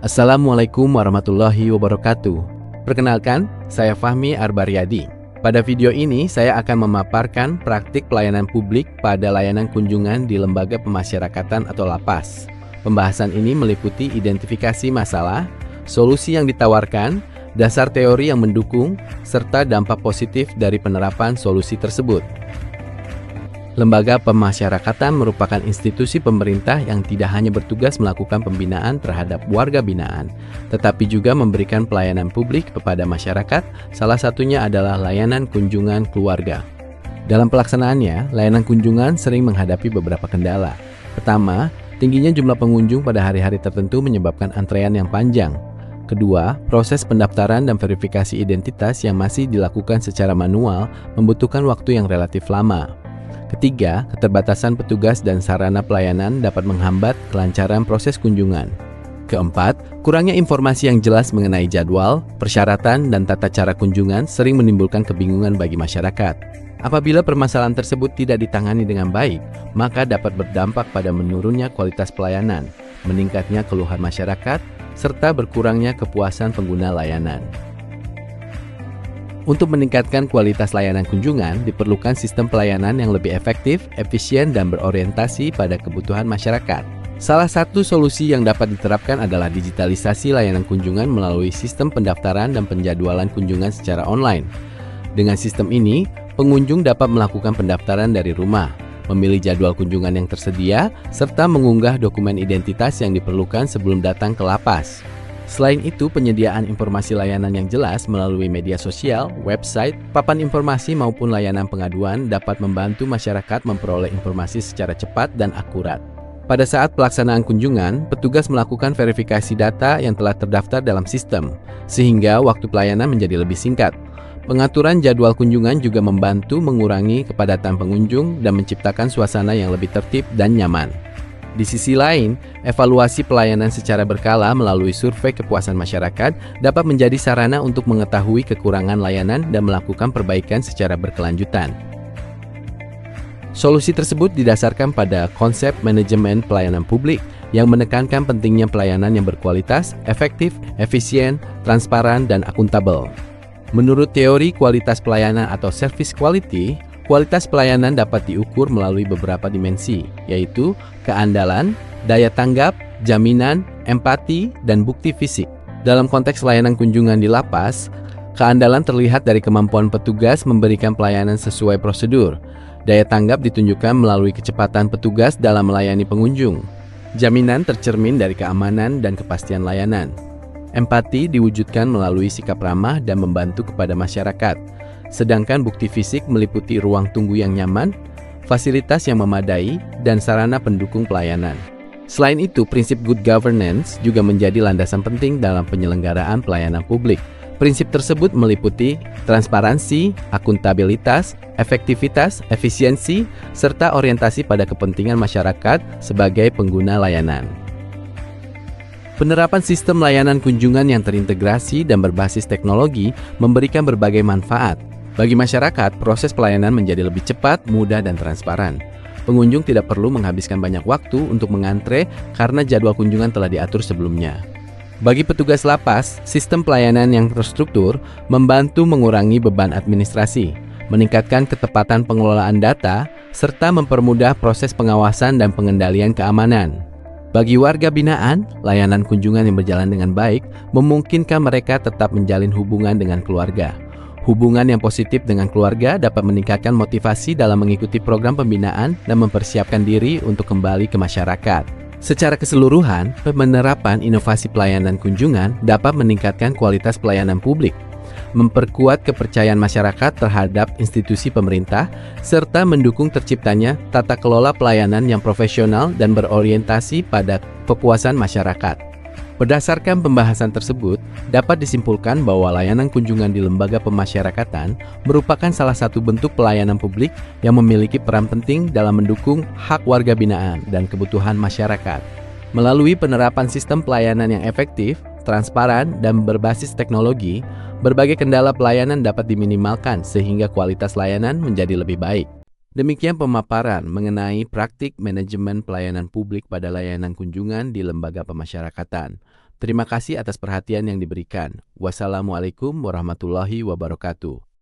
Assalamualaikum warahmatullahi wabarakatuh. Perkenalkan, saya Fahmi Arbaryadi. Pada video ini, saya akan memaparkan praktik pelayanan publik pada layanan kunjungan di Lembaga Pemasyarakatan atau Lapas. Pembahasan ini meliputi identifikasi masalah, solusi yang ditawarkan, dasar teori yang mendukung, serta dampak positif dari penerapan solusi tersebut. Lembaga Pemasyarakatan merupakan institusi pemerintah yang tidak hanya bertugas melakukan pembinaan terhadap warga binaan, tetapi juga memberikan pelayanan publik kepada masyarakat, salah satunya adalah layanan kunjungan keluarga. Dalam pelaksanaannya, layanan kunjungan sering menghadapi beberapa kendala. Pertama, tingginya jumlah pengunjung pada hari-hari tertentu menyebabkan antrean yang panjang. Kedua, proses pendaftaran dan verifikasi identitas yang masih dilakukan secara manual membutuhkan waktu yang relatif lama. Ketiga, keterbatasan petugas dan sarana pelayanan dapat menghambat kelancaran proses kunjungan. Keempat, kurangnya informasi yang jelas mengenai jadwal, persyaratan, dan tata cara kunjungan sering menimbulkan kebingungan bagi masyarakat. Apabila permasalahan tersebut tidak ditangani dengan baik, maka dapat berdampak pada menurunnya kualitas pelayanan, meningkatnya keluhan masyarakat, serta berkurangnya kepuasan pengguna layanan. Untuk meningkatkan kualitas layanan kunjungan, diperlukan sistem pelayanan yang lebih efektif, efisien, dan berorientasi pada kebutuhan masyarakat. Salah satu solusi yang dapat diterapkan adalah digitalisasi layanan kunjungan melalui sistem pendaftaran dan penjadwalan kunjungan secara online. Dengan sistem ini, pengunjung dapat melakukan pendaftaran dari rumah, memilih jadwal kunjungan yang tersedia, serta mengunggah dokumen identitas yang diperlukan sebelum datang ke lapas. Selain itu, penyediaan informasi layanan yang jelas melalui media sosial, website, papan informasi maupun layanan pengaduan dapat membantu masyarakat memperoleh informasi secara cepat dan akurat. Pada saat pelaksanaan kunjungan, petugas melakukan verifikasi data yang telah terdaftar dalam sistem, sehingga waktu pelayanan menjadi lebih singkat. Pengaturan jadwal kunjungan juga membantu mengurangi kepadatan pengunjung dan menciptakan suasana yang lebih tertib dan nyaman. Di sisi lain, evaluasi pelayanan secara berkala melalui survei kepuasan masyarakat dapat menjadi sarana untuk mengetahui kekurangan layanan dan melakukan perbaikan secara berkelanjutan. Solusi tersebut didasarkan pada konsep manajemen pelayanan publik yang menekankan pentingnya pelayanan yang berkualitas, efektif, efisien, transparan, dan akuntabel. Menurut teori kualitas pelayanan atau service quality, kualitas pelayanan dapat diukur melalui beberapa dimensi, yaitu keandalan, daya tanggap, jaminan, empati, dan bukti fisik. Dalam konteks layanan kunjungan di lapas, keandalan terlihat dari kemampuan petugas memberikan pelayanan sesuai prosedur. Daya tanggap ditunjukkan melalui kecepatan petugas dalam melayani pengunjung. Jaminan tercermin dari keamanan dan kepastian layanan. Empati diwujudkan melalui sikap ramah dan membantu kepada masyarakat. Sedangkan bukti fisik meliputi ruang tunggu yang nyaman, fasilitas yang memadai, dan sarana pendukung pelayanan. Selain itu, prinsip good governance juga menjadi landasan penting dalam penyelenggaraan pelayanan publik. Prinsip tersebut meliputi transparansi, akuntabilitas, efektivitas, efisiensi, serta orientasi pada kepentingan masyarakat sebagai pengguna layanan. Penerapan sistem layanan kunjungan yang terintegrasi dan berbasis teknologi memberikan berbagai manfaat. Bagi masyarakat, proses pelayanan menjadi lebih cepat, mudah, dan transparan. Pengunjung tidak perlu menghabiskan banyak waktu untuk mengantre karena jadwal kunjungan telah diatur sebelumnya. Bagi petugas lapas, sistem pelayanan yang terstruktur membantu mengurangi beban administrasi, meningkatkan ketepatan pengelolaan data, serta mempermudah proses pengawasan dan pengendalian keamanan. Bagi warga binaan, layanan kunjungan yang berjalan dengan baik memungkinkan mereka tetap menjalin hubungan dengan keluarga. Hubungan yang positif dengan keluarga dapat meningkatkan motivasi dalam mengikuti program pembinaan dan mempersiapkan diri untuk kembali ke masyarakat. Secara keseluruhan, penerapan inovasi pelayanan kunjungan dapat meningkatkan kualitas pelayanan publik, memperkuat kepercayaan masyarakat terhadap institusi pemerintah, serta mendukung terciptanya tata kelola pelayanan yang profesional dan berorientasi pada kepuasan masyarakat. Berdasarkan pembahasan tersebut, dapat disimpulkan bahwa layanan kunjungan di lembaga pemasyarakatan merupakan salah satu bentuk pelayanan publik yang memiliki peran penting dalam mendukung hak warga binaan dan kebutuhan masyarakat. Melalui penerapan sistem pelayanan yang efektif, transparan, dan berbasis teknologi, berbagai kendala pelayanan dapat diminimalkan sehingga kualitas layanan menjadi lebih baik. Demikian pemaparan mengenai praktik manajemen pelayanan publik pada layanan kunjungan di lembaga pemasyarakatan. Terima kasih atas perhatian yang diberikan. Wassalamualaikum warahmatullahi wabarakatuh.